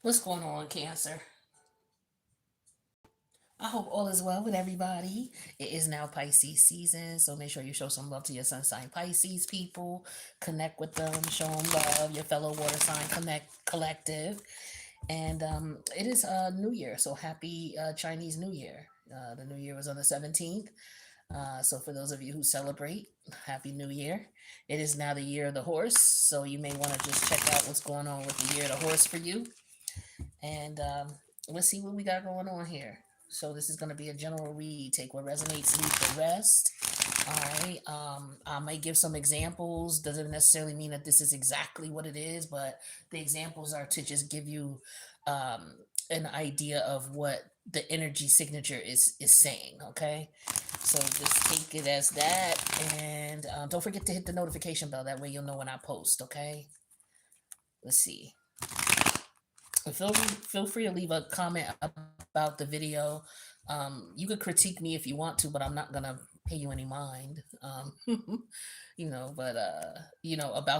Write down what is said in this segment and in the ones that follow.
What's going on, Cancer? I hope all is well with everybody. It is now Pisces season, so make sure you show some love to your sun sign Pisces people. Connect with them, show them love, your fellow water sign connect collective. And it is New Year, so happy Chinese New Year. The New Year was on the 17th. So for those of you who celebrate, Happy New Year. It is now the year of the horse, so you may want to just check out what's going on with the year of the horse for you. And let's see what we got going on here. So this is going to be a general read. Take what resonates, leave the rest. All right. I might give some examples. Doesn't necessarily mean that this is exactly what it is, but the examples are to just give you an idea of what the energy signature is saying. Okay. So just take it as that, and don't forget to hit the notification bell. That way you'll know when I post. Okay. Let's see. Feel free to leave a comment about the video. You could critique me if you want to, but I'm not gonna pay you any mind. About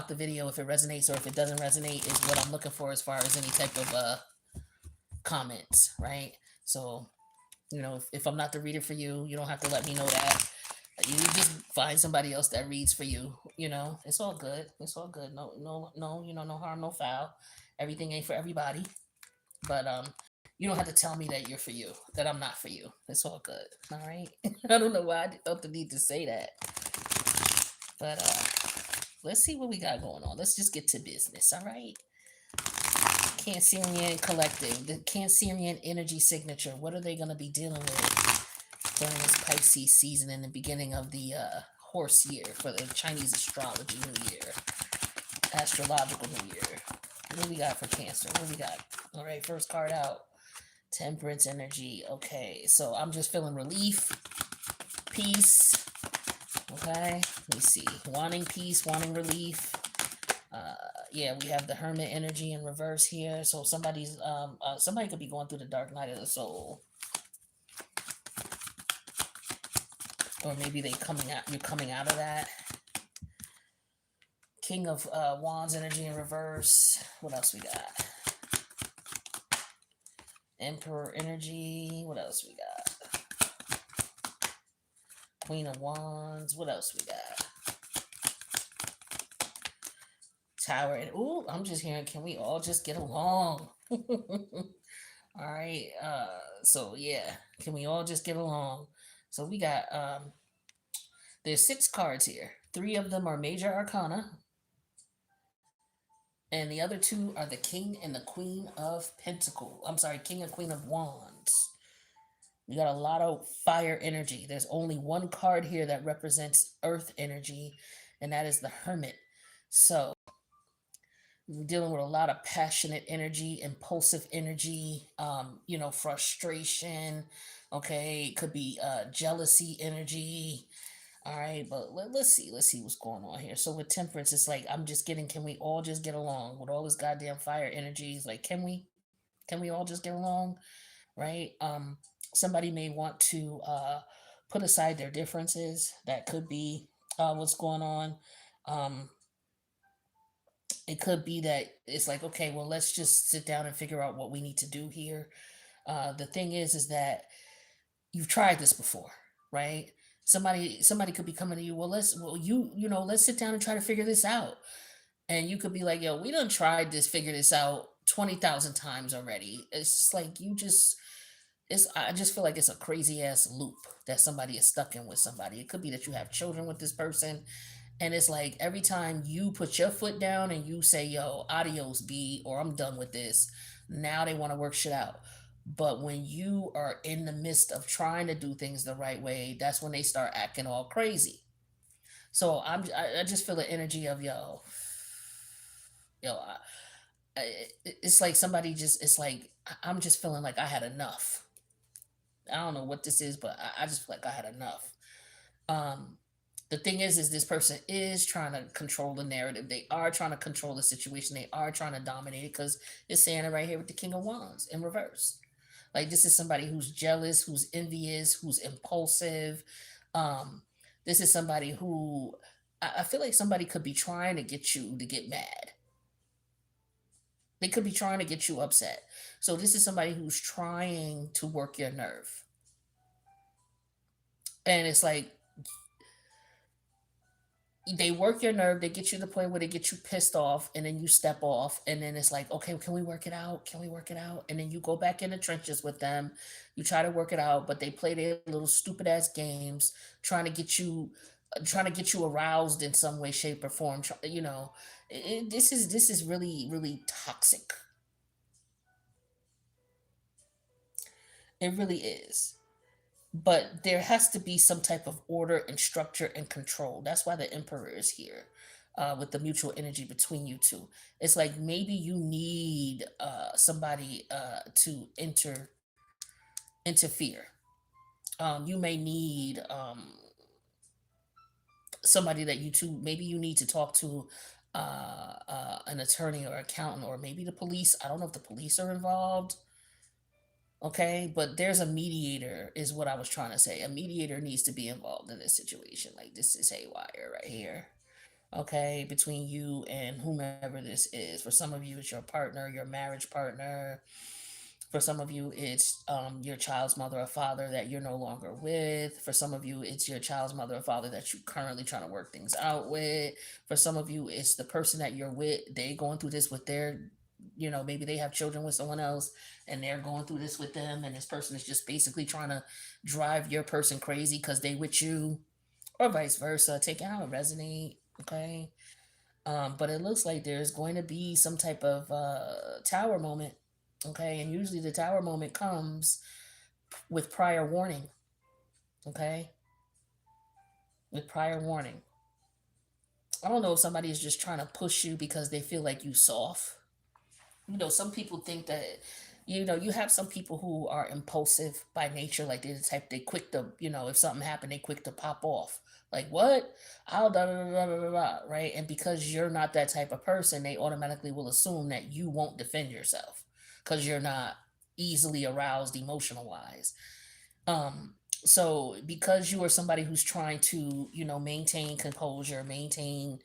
the video, if it resonates or if it doesn't resonate, is what I'm looking for as far as any type of comments, right? So, if I'm not the reader for you, you don't have to let me know that. You just find somebody else that reads for you. It's all good. It's all good. No, no, no. No harm, no foul. Everything ain't for everybody. But you don't have to tell me that you're for you, that I'm not for you. It's all good. All right. I don't know why I felt the need to say that, but let's see what we got going on. Let's just get to business. All right. Cancerian collective, the Cancerian energy signature. What are they going to be dealing with during this Pisces season in the beginning of the horse year for the Chinese astrology new year, astrological new year? What do we got for Cancer? What do we got? All right, first card out. Temperance energy. Okay, so I'm just feeling relief, peace. Okay, let me see. Wanting peace, wanting relief. Yeah, we have the Hermit energy in reverse here. So somebody could be going through the dark night of the soul, or maybe you're coming out of that. King of Wands energy in reverse. What else we got? Emperor energy. What else we got? Queen of Wands. What else we got? Tower. And ooh, I'm just hearing, can we all just get along? All right. So yeah, can we all just get along? So we got there's 6 cards here. 3 of them are major arcana, and the other 2 are the King and the Queen of Pentacle. I'm sorry, King and Queen of Wands. We got a lot of fire energy. There's only one card here that represents earth energy, and that is the Hermit. So we're dealing with a lot of passionate energy, impulsive energy, frustration. Okay, it could be jealousy energy. All right, but let's see. Let's see what's going on here. So with temperance, it's like I'm just getting. Can we all just get along with all this goddamn fire energies? Like, can we? Can we all just get along? Right? Somebody may want to put aside their differences. That could be what's going on. Um, it could be that it's like, okay, well, let's just sit down and figure out what we need to do here. The thing is that you've tried this before, right? Somebody could be coming to you. Let's sit down and try to figure this out. And you could be like, yo, we done tried this, figure this out 20,000 times already. It's like I just feel like it's a crazy ass loop that somebody is stuck in with somebody. It could be that you have children with this person, and it's like every time you put your foot down and you say, yo, adios, B, or I'm done with this, now they want to work shit out. But when you are in the midst of trying to do things the right way, that's when they start acting all crazy. So I just feel the energy of yo, it's like somebody just, it's like, I'm just feeling like I had enough. I don't know what this is, but I just feel like I had enough. Um, the thing is this person is trying to control the narrative. They are trying to control the situation. They are trying to dominate it because it's saying it right here with the King of Wands in reverse. Like this is somebody who's jealous, who's envious, who's impulsive. Um, this is somebody who I feel like somebody could be trying to get you to get mad. They could be trying to get you upset. So this is somebody who's trying to work your nerve. And it's like they work your nerve, they get you to the point where they get you pissed off, and then you step off, and then it's like, okay, can we work it out? Can we work it out? And then you go back in the trenches with them. You try to work it out, but they play their little stupid ass games, trying to get you, trying to get you aroused in some way, shape, or form. This is really really toxic. It really is. But there has to be some type of order and structure and control. That's why the emperor is here, with the mutual energy between you two. It's like maybe you need somebody to interfere. You may need somebody that you two, maybe you need to talk to an attorney or accountant, or maybe the police. I don't know if the police are involved. Okay, but there's a mediator, is what I was trying to say. A mediator needs to be involved in this situation. Like, this is haywire right here. Okay, between you and whomever this is. For some of you, it's your partner, your marriage partner. For some of you, it's your child's mother or father that you're no longer with. For some of you, it's your child's mother or father that you're currently trying to work things out with. For some of you, it's the person that you're with. They going through this with their, maybe they have children with someone else, and they're going through this with them. And this person is just basically trying to drive your person crazy because they with you, or vice versa. Take it how it resonate. Okay. But it looks like there's going to be some type of tower moment. Okay, and usually the tower moment comes with prior warning. Okay, with prior warning. I don't know if somebody is just trying to push you because they feel like you soft. Some people think that, you have some people who are impulsive by nature, like they're the type, they quick to, if something happened, they quick to pop off. Like, what? I'll da da da da da da, right? And because you're not that type of person, they automatically will assume that you won't defend yourself because you're not easily aroused emotional wise. So because you are somebody who's trying to, maintain composure, maintain,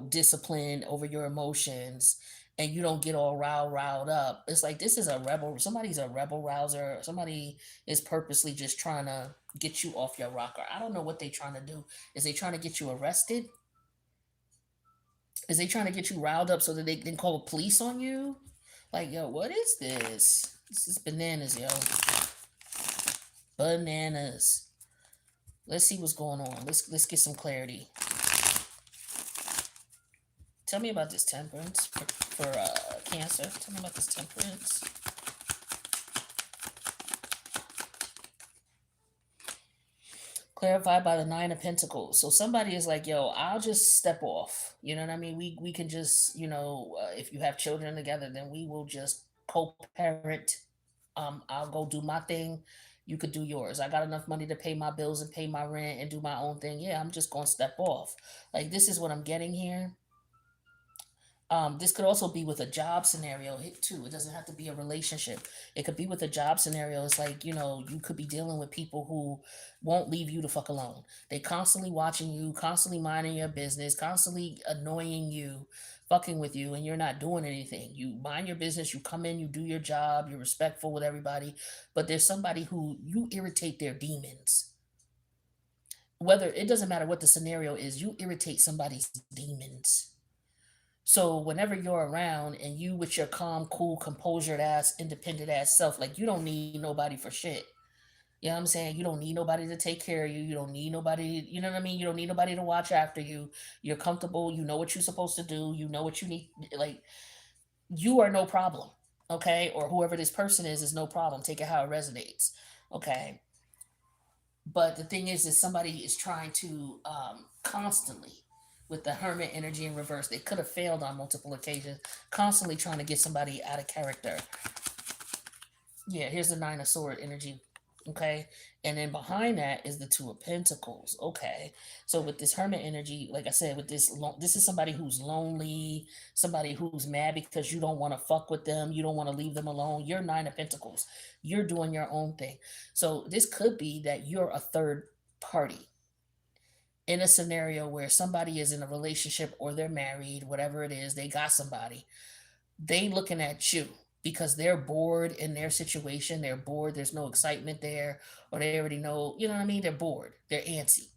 discipline over your emotions, and you don't get all riled up, it's like this is a rebel. Somebody's a rebel rouser. Somebody is purposely just trying to get you off your rocker. I don't know what they trying to do. Is they trying to get you arrested? Is they trying to get you riled up so that they can call the police on you? Like, yo, what is this? This is bananas, yo. Bananas. Let's see what's going on. Let's get some clarity. Tell me about this temperance for Cancer. Tell me about this temperance. Clarified by the Nine of Pentacles. So somebody is like, yo, I'll just step off. You know what I mean? We can just, if you have children together, then we will just co-parent. I'll go do my thing. You could do yours. I got enough money to pay my bills and pay my rent and do my own thing. Yeah, I'm just gonna step off. Like, this is what I'm getting here. This could also be with a job scenario too. It doesn't have to be a relationship. It could be with a job scenario. It's like, you could be dealing with people who won't leave you the fuck alone. They constantly watching you, constantly minding your business, constantly annoying you, fucking with you, and you're not doing anything. You mind your business, you come in, you do your job, you're respectful with everybody, but there's somebody who you irritate their demons. Whether it doesn't matter what the scenario is, you irritate somebody's demons. So whenever you're around and you with your calm, cool, composure ass, independent ass self, like, you don't need nobody for shit. You know what I'm saying? You don't need nobody to take care of you. You don't need nobody, you know what I mean? You don't need nobody to watch after you. You're comfortable. You know what you're supposed to do. You know what you need. Like, you are no problem. Okay. Or whoever this person is no problem. Take it how it resonates. Okay. But the thing is somebody is trying to constantly, with the hermit energy in reverse, they could have failed on multiple occasions, constantly trying to get somebody out of character. Yeah, here's the Nine of Sword energy. Okay. And then behind that is the Two of Pentacles. Okay. So with this hermit energy, like I said, with this is somebody who's lonely, somebody who's mad because you don't want to fuck with them. You don't want to leave them alone. You're Nine of Pentacles. You're doing your own thing. So this could be that you're a third party in a scenario where somebody is in a relationship or they're married, whatever it is, they got somebody, They looking at you because they're bored in their situation. They're bored. There's no excitement there, or they already know. You know what I mean? They're bored. They're antsy,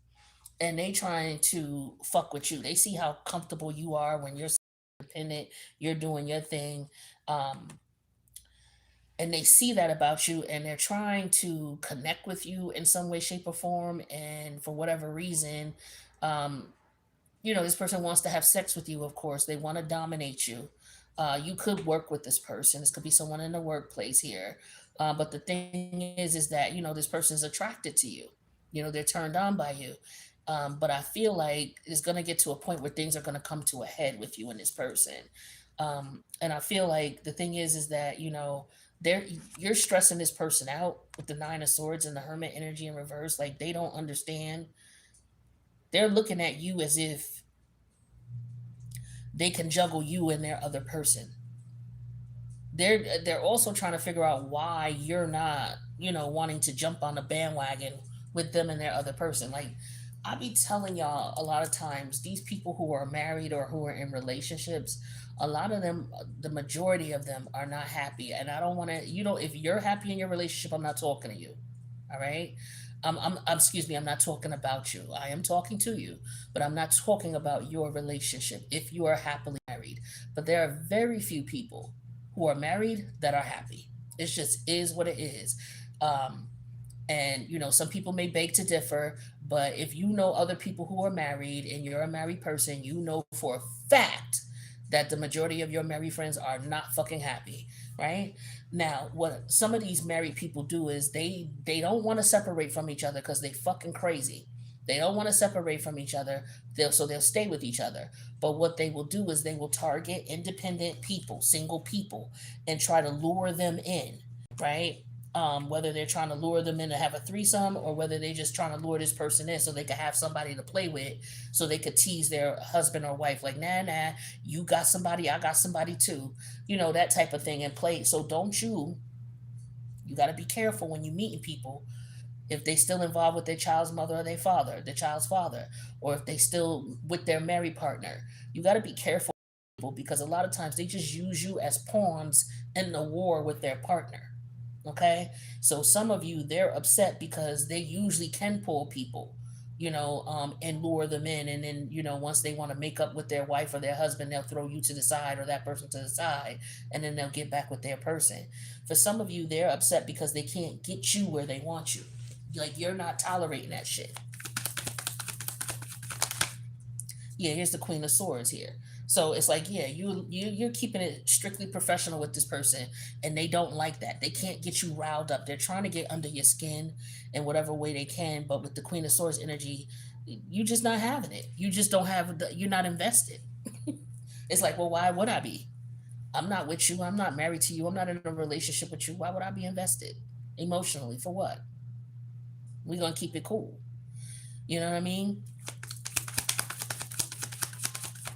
and they trying to fuck with you. They see how comfortable you are when you're independent. You're doing your thing. Um, and they see that about you, and they're trying to connect with you in some way, shape, or form. And for whatever reason, um, this person wants to have sex with you. Of course, they want to dominate you. You could work with this person. This could be someone in the workplace here. But the thing is that this person is attracted to you. They're turned on by you. But I feel like it's going to get to a point where things are going to come to a head with you and this person. And I feel like the thing is that they're you're stressing this person out with the Nine of Swords and the Hermit energy in reverse. Like, they don't understand. They're looking at you as if they can juggle you and their other person. They're also trying to figure out why you're not, wanting to jump on the bandwagon with them and their other person. Like, I be telling y'all a lot of times, these people who are married or who are in relationships, a lot of them, the majority of them are not happy. And I don't want to, if you're happy in your relationship, I'm not talking to you. All right. Excuse me, I'm not talking about you. I am talking to you, but I'm not talking about your relationship if you are happily married. But there are very few people who are married that are happy. It just is what it is. Um, and some people may beg to differ, but if you know other people who are married and you're a married person, you know for a fact that the majority of your married friends are not fucking happy, right? Now, what some of these married people do is they don't want to separate from each other because they fucking crazy. They don't want to separate from each other. They'll stay with each other. But what they will do is they will target independent people, single people, and try to lure them in, right? Whether they're trying to lure them in to have a threesome, or whether they're just trying to lure this person in so they could have somebody to play with, so they could tease their husband or wife, like, nah, you got somebody, I got somebody too, that type of thing, and play. So don't you got to be careful when you meeting people, if they still involved with their child's mother or their father, the child's father, or if they still with their married partner. You got to be careful, because a lot of times they just use you as pawns in the war with their partner. Okay, so some of you, they're upset because they usually can pull people, and lure them in, and then once they want to make up with their wife or their husband, they'll throw you to the side or that person to the side, and then they'll get back with their person. For some of you, they're upset because they can't get you where they want you. Like, you're not tolerating that shit. Yeah, here's the Queen of Swords here. So it's like, yeah, you're keeping it strictly professional with this person, and they don't like that. They can't get you riled up. They're trying to get under your skin in whatever way they can. But with the Queen of Swords energy, you just not having it. You just don't have you're not invested. It's like, well, why would I be? I'm not with you. I'm not married to you. I'm not in a relationship with you. Why would I be invested emotionally? For what? We're gonna keep it cool. You know what I mean?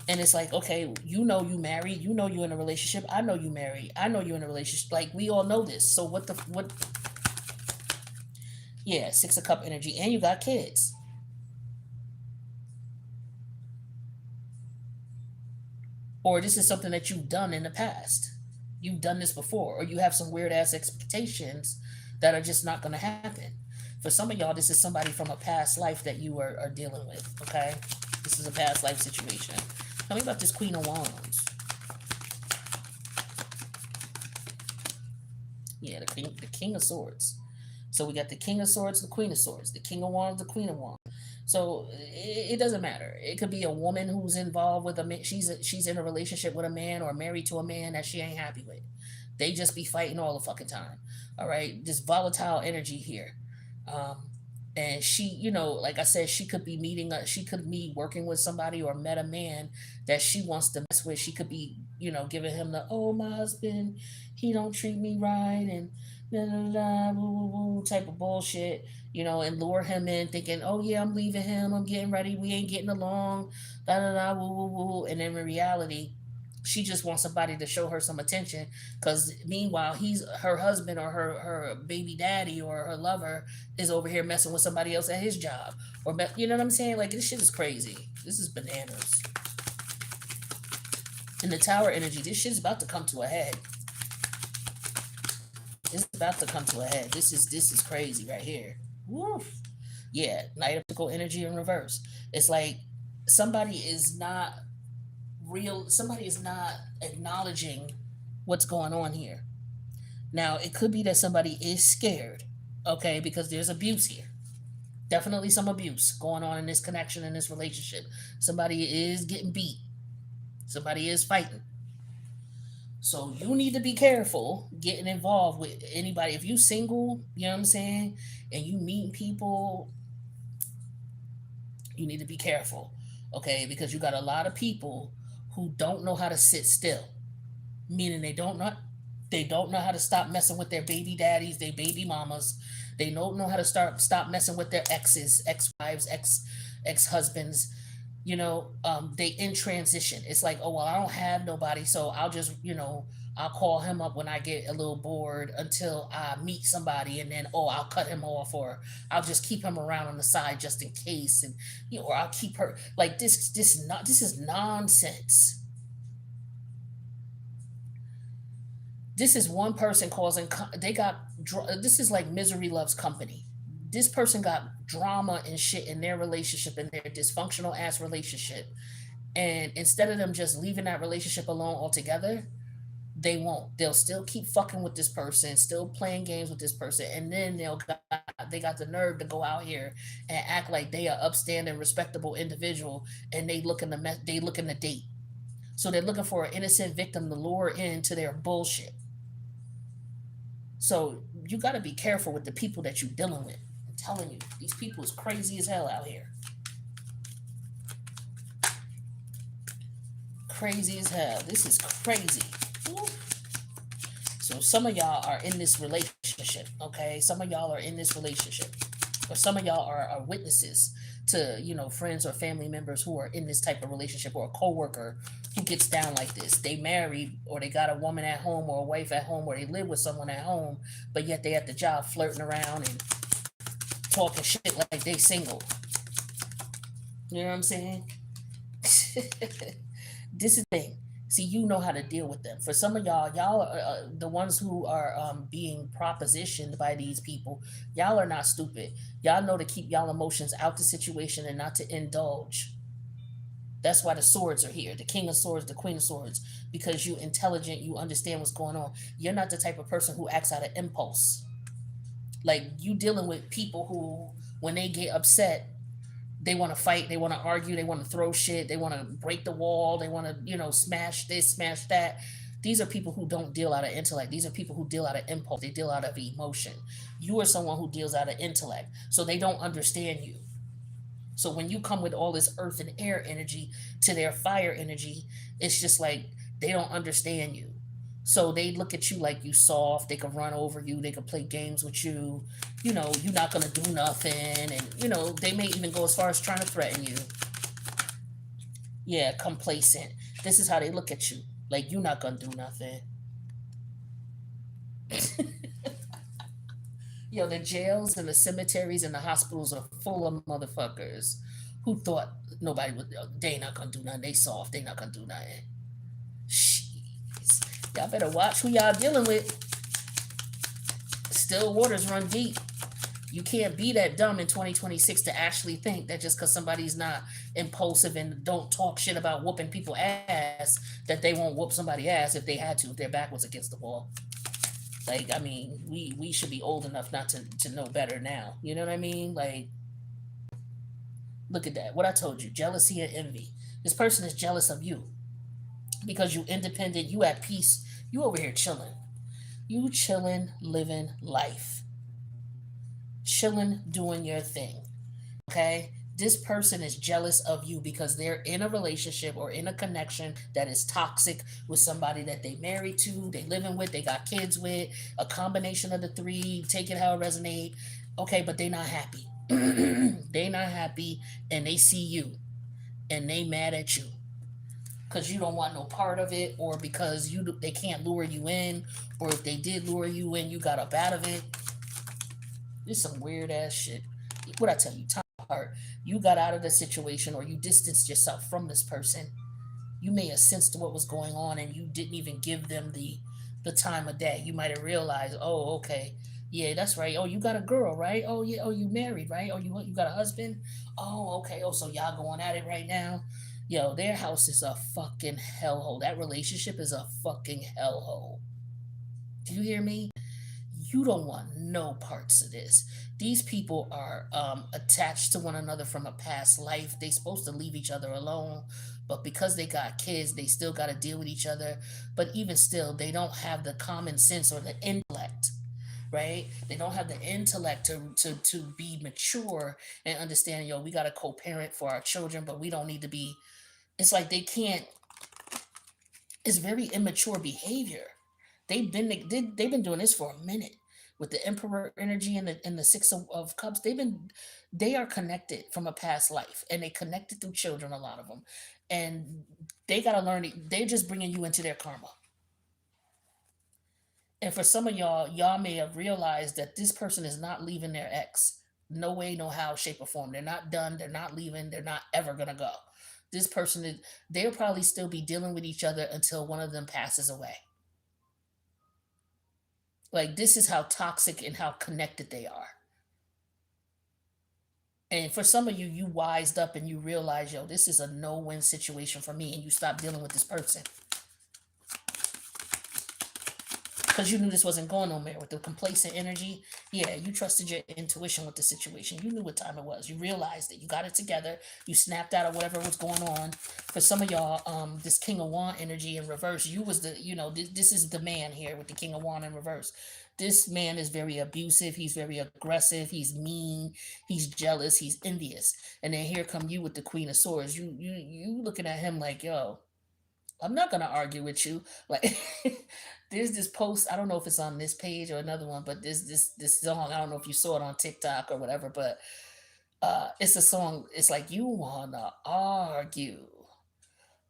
And it's like, okay, you married, you in a relationship. I know you married. I know you in a relationship. Like, we all know this. So what? Yeah, Six of Cup energy, and you got kids. Or this is something that you've done in the past. You've done this before, or you have some weird ass expectations that are just not going to happen. For some of y'all, this is somebody from a past life that you are dealing with. Okay, this is a past life situation. Tell me about this Queen of Wands. Yeah, the King of Swords. So we got the King of Swords, the Queen of Swords, the King of Wands, the Queen of Wands. So it doesn't matter. It could be a woman who's involved with a man. She's in a relationship with a man, or married to a man that she ain't happy with. They just be fighting all the fucking time. All right, this volatile energy here. Um, and she, like I said, she could be she could be working with somebody, or met a man that she wants to mess with. She could be, giving him the, oh, my husband, he don't treat me right, and da, da, da, woo, woo, woo, type of bullshit, and lure him in, thinking, oh yeah, I'm leaving him, I'm getting ready, we ain't getting along, da da da, woo, woo, woo. And in reality, she just wants somebody to show her some attention, because meanwhile, he's her husband, or her baby daddy, or her lover is over here messing with somebody else at his job, or you know what I'm saying? Like, this shit is crazy. This is bananas. In the tower energy, this shit's about to come to a head. It's about to come to a head. This is crazy right here. Woof. Yeah, Knight of Pentacle energy in reverse. It's like somebody is not real. Somebody is not acknowledging what's going on here. Now, it could be that somebody is scared, okay, because there's abuse here. Definitely some abuse going on in this connection, in this relationship. Somebody is getting beat. Somebody is fighting. So you need to be careful getting involved with anybody. If you single, you know what I'm saying, and you meet people, you need to be careful, okay? Because you got a lot of people who don't know how to sit still, meaning they don't know how to stop messing with their baby daddies, their baby mamas. They don't know how to stop messing with their exes, ex-wives, ex-husbands. They in transition. It's like, oh well, I don't have nobody, so I'll just, I'll call him up when I get a little bored until I meet somebody, and then I'll cut him off, or I'll just keep him around on the side just in case, and or I'll keep her like this. This is nonsense. This is one person causing. They got. This is like misery loves company. This person got drama and shit in their relationship, in their dysfunctional ass relationship, and instead of them just leaving that relationship alone altogether, they won't. They'll still keep fucking with this person, still playing games with this person, and then they got the nerve to go out here and act like they are upstanding, respectable individual, and they looking to date. So they're looking for an innocent victim to lure into their bullshit. So you got to be careful with the people that you're dealing with. I'm telling you, these people is crazy as hell out here. Crazy as hell. This is crazy. Woo. So some of y'all are in this relationship, okay? Some of y'all are in this relationship. Or some of y'all are witnesses to, friends or family members who are in this type of relationship, or a coworker who gets down like this. They married, or they got a woman at home or a wife at home, or they live with someone at home, but yet they at the job flirting around and talking shit like they single. You know what I'm saying? This is the thing. See, you know how to deal with them. For some of y'all are the ones who are being propositioned by these people. Y'all are not stupid. Y'all know to keep y'all emotions out the situation and not to indulge. That's why the swords are here, the king of swords, the queen of swords, because you intelligent, you understand what's going on. You're not the type of person who acts out of impulse. Like, you dealing with people who, when they get upset, they want to fight, they want to argue, they want to throw shit, they want to break the wall, they want to, smash this, smash that. These are people who don't deal out of intellect. These are people who deal out of impulse. They deal out of emotion. You are someone who deals out of intellect, so they don't understand you. So when you come with all this earth and air energy to their fire energy, it's just like they don't understand you. So they look at you like you soft. They can run over you. They can play games with you. You're not gonna do nothing, and they may even go as far as trying to threaten you. Yeah, complacent. This is how they look at you, like you're not gonna do nothing. The jails and the cemeteries and the hospitals are full of motherfuckers who thought nobody would. They not gonna do nothing. They soft. They not gonna do nothing. Jeez, y'all better watch who y'all dealing with. Still waters run deep. You can't be that dumb in 2026 to actually think that just because somebody's not impulsive and don't talk shit about whooping people ass, that they won't whoop somebody ass if they had to, if their back was against the wall. Like, I mean, we should be old enough not to know better now. You know what I mean? Like, look at that. What I told you, jealousy and envy. This person is jealous of you because you independent, you at peace, you over here chilling. You chilling, living life. Chilling, doing your thing. Okay? This person is jealous of you because they're in a relationship or in a connection that is toxic with somebody that they married to, they living with, they got kids with, a combination of the three, take it how it resonate. Okay, but they not happy. They not happy, and they see you and they mad at you because you don't want no part of it, or because they can't lure you in, or if they did lure you in, you got up out of it. This is some weird ass shit. What I tell you, time apart. You got out of the situation, or you distanced yourself from this person. you may have sensed what was going on and you didn't even give them the time of day. You might have realized, oh, okay, yeah, that's right. Oh, you got a girl, right? Oh, yeah. Oh, you married, right? Oh, you got a husband. Oh, okay. Oh, so y'all going at it right now. Yo, their house is a fucking hellhole. That relationship is a fucking hellhole. Do you hear me? You don't want no parts of this. These people are attached to one another from a past life. They supposed to leave each other alone, but because they got kids, they still got to deal with each other. But even still, they don't have the common sense or the intellect, right? They don't have the intellect to be mature and understand, yo, we got to co-parent for our children, but we don't need to be. It's like they can't. It's very immature behavior. They've been doing this for a minute with the Emperor energy and the Six of Cups. They are connected from a past life, and they connected through children. A lot of them, and they gotta learn it. They're just bringing you into their karma. And for some of y'all may have realized that this person is not leaving their ex. No way, no how, shape, or form. They're not done. They're not leaving. They're not ever gonna go. This person is. They'll probably still be dealing with each other until one of them passes away. Like this is how toxic and how connected they are. And for some of you, you wised up and you realize, yo, this is a no-win situation for me, and you stop dealing with this person because you knew this wasn't going nowhere with the complacent energy. Yeah, you trusted your intuition with the situation. You knew what time it was. You realized that you got it together. You snapped out of whatever was going on. For some of y'all, this King of Wand energy in reverse, you was the, this is the man here with the King of Wand in reverse. This man is very abusive. He's very aggressive. He's mean. He's jealous. He's envious. And then here come you with the Queen of Swords. You looking at him like, yo, I'm not gonna argue with you. Like there's this post, I don't know if it's on this page or another one, but this song, I don't know if you saw it on TikTok or whatever, but it's a song, it's like you wanna argue.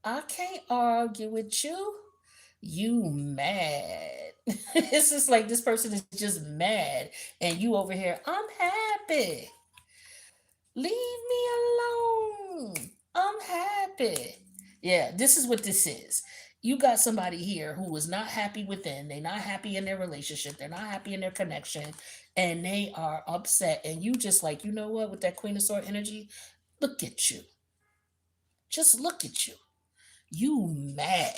I can't argue with you. You mad. It's just like this person is just mad and you over here, I'm happy. Leave me alone. I'm happy. Yeah, this is what this is. You got somebody here who is not happy within. They're not happy in their relationship. They're not happy in their connection. And they are upset. And you just like, you know what, with that Queen of Sword energy, look at you. Just look at you. You mad.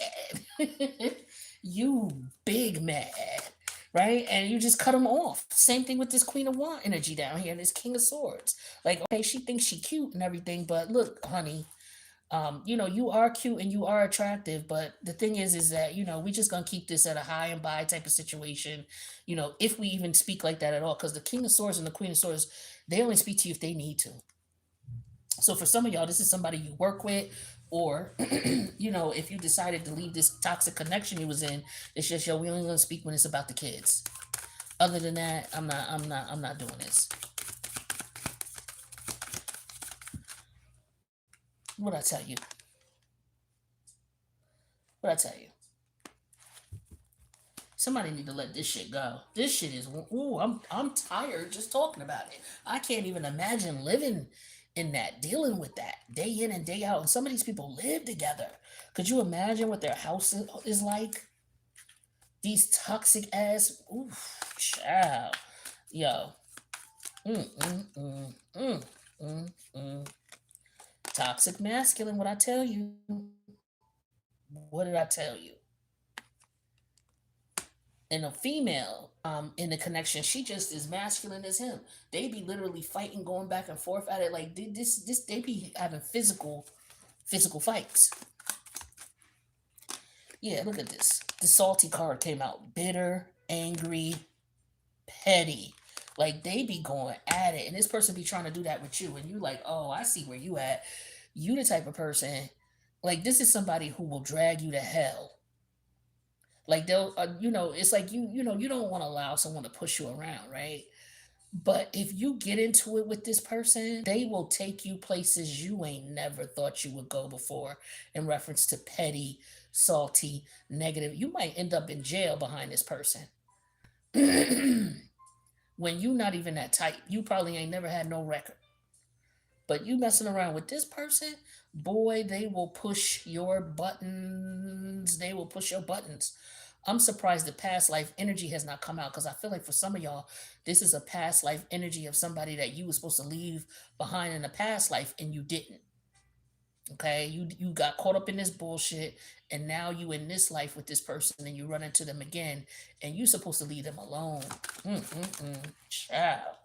You big mad. Right? And you just cut them off. Same thing with this Queen of Wand energy down here and this King of Swords. Like, okay, she thinks she cute and everything, but look, honey, you are cute and you are attractive, but the thing is that, we just gonna keep this at a high and by type of situation, if we even speak like that at all, because the King of Swords and the Queen of Swords, they only speak to you if they need to. So for some of y'all, this is somebody you work with, or if you decided to leave this toxic connection you was in, it's just, yo, we only gonna speak when it's about the kids. Other than that, I'm not doing this. What I tell you? What I tell you? Somebody need to let this shit go. This shit is, ooh, I'm tired just talking about it. I can't even imagine living in that, dealing with that day in and day out. And some of these people live together. Could you imagine what their house is like? These toxic ass, ooh, child, yo, mm, mm, mm, mm, mm, mm. Toxic masculine. What I tell you? What did I tell you? And a female in the connection, she just is masculine as him. They be literally fighting, going back and forth at it. Like this they be having physical fights. Yeah, look at this. The salty card came out. Bitter, angry, petty. Like they be going at it. And this person be trying to do that with you. And you like, oh, I see where you at. You the type of person, like this is somebody who will drag you to hell. Like they'll, it's like you don't want to allow someone to push you around, right? But if you get into it with this person, they will take you places you ain't never thought you would go before in reference to petty, salty, negative. You might end up in jail behind this person. When you not even that tight, you probably ain't never had no record. But you messing around with this person, Boy, they will push your buttons. They will push your buttons. I'm surprised the past life energy has not come out because I feel like for some of y'all, this is a past life energy of somebody that you were supposed to leave behind in a past life and you didn't. Okay, you got caught up in this bullshit, and now you in this life with this person, and you run into them again, and you supposed to leave them alone. Child,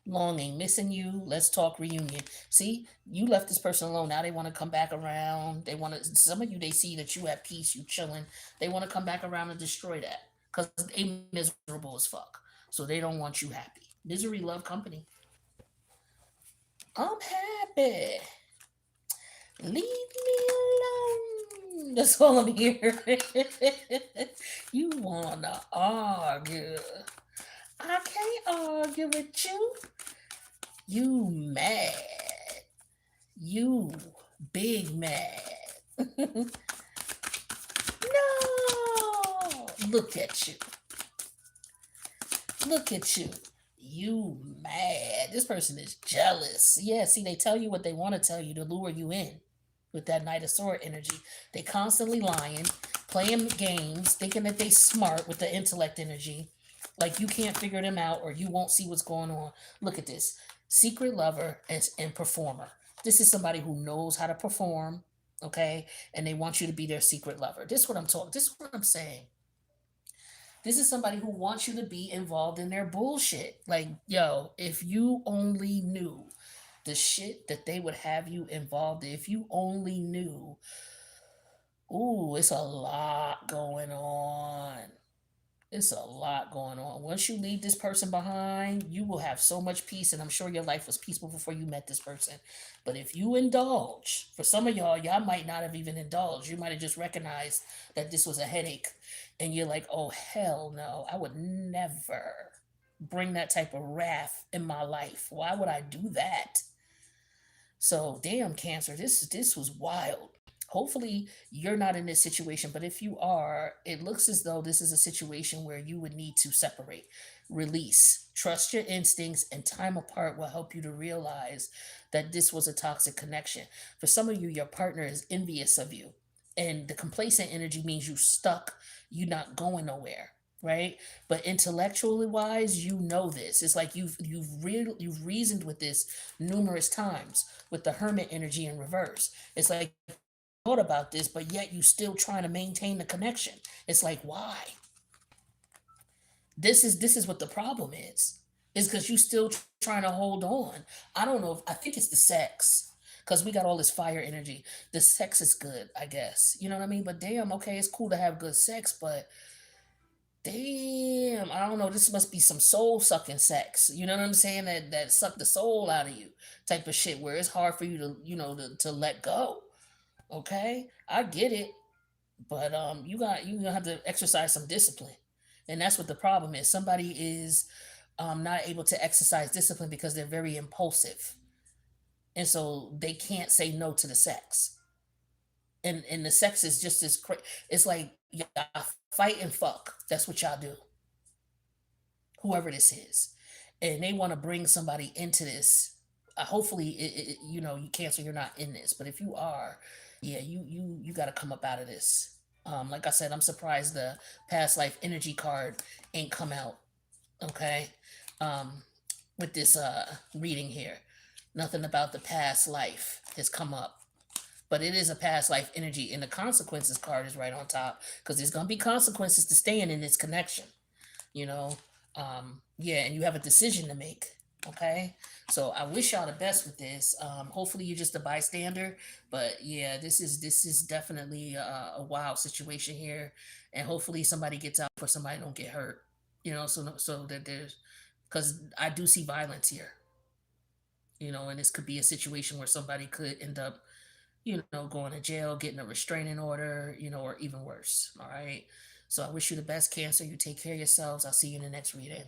longing, missing you. Let's talk reunion. See, you left this person alone. Now they want to come back around. They want to. Some of you, they see that you at peace, you chilling. They want to come back around and destroy that because they miserable as fuck. So they don't want you happy. Misery love company. I'm happy. Leave me alone. That's all I'm hearing. You wanna argue. I can't argue with you. You mad. You big mad. No. Look at you. Look at you. You mad. This person is jealous. Yeah, see, they tell you what they want to tell you to lure you in with that Knight of Sword energy. They constantly lying, playing games, thinking that they smart with the intellect energy. Like you can't figure them out or you won't see what's going on. Look at this. Secret lover and performer. This is somebody who knows how to perform, okay? And they want you to be their secret lover. This is what I'm talking. This is what I'm saying. This is somebody who wants you to be involved in their bullshit. Like, yo, if you only knew the shit that they would have you involved in, if you only knew, ooh, it's a lot going on. It's a lot going on. Once you leave this person behind, you will have so much peace, and I'm sure your life was peaceful before you met this person. But if you indulge, for some of y'all might not have even indulged. You might have just recognized that this was a headache, and you're like, oh, hell no, I would never bring that type of wrath in my life. Why would I do that? So, damn, Cancer, this was wild. Hopefully, you're not in this situation, but if you are, it looks as though this is a situation where you would need to separate, release, trust your instincts, and time apart will help you to realize that this was a toxic connection. For some of you, your partner is envious of you, and the complacent energy means you stuck, you not going nowhere. Right, but intellectually wise, you know this. It's like you've reasoned with this numerous times with the hermit energy in reverse. It's like thought about this, but yet you still trying to maintain the connection. It's like, why? This is what the problem is. Is because you still trying to hold on. I don't know. I think it's the sex. Because we got all this fire energy. The sex is good, I guess. You know what I mean? But damn, okay, it's cool to have good sex, but damn, I don't know. This must be some soul sucking sex. You know what I'm saying? That suck the soul out of you type of shit where it's hard for you to, to let go. Okay, I get it, but you gonna have to exercise some discipline, and that's what the problem is. Somebody is not able to exercise discipline because they're very impulsive, and so they can't say no to the sex, and the sex is just as crazy. It's like y'all fight and fuck. That's what y'all do. Whoever this is, and they want to bring somebody into this. Hopefully, you Cancer, you're not in this, but if you are, yeah, you got to come up out of this. Like I said, I'm surprised the past life energy card ain't come out. Okay, um, with this reading here, nothing about the past life has come up. But it is a past life energy, and the consequences card is right on top because there's gonna be consequences to staying in this connection you know yeah, and you have a decision to make. Okay, so I wish y'all the best with this. Hopefully you're just a bystander, but yeah, this is definitely a wild situation here, and hopefully somebody gets out for somebody don't get hurt. So that there's, because I do see violence here. And this could be a situation where somebody could end up going to jail, getting a restraining order, or even worse. All right. So I wish you the best, Cancer. You take care of yourselves. I'll see you in the next reading.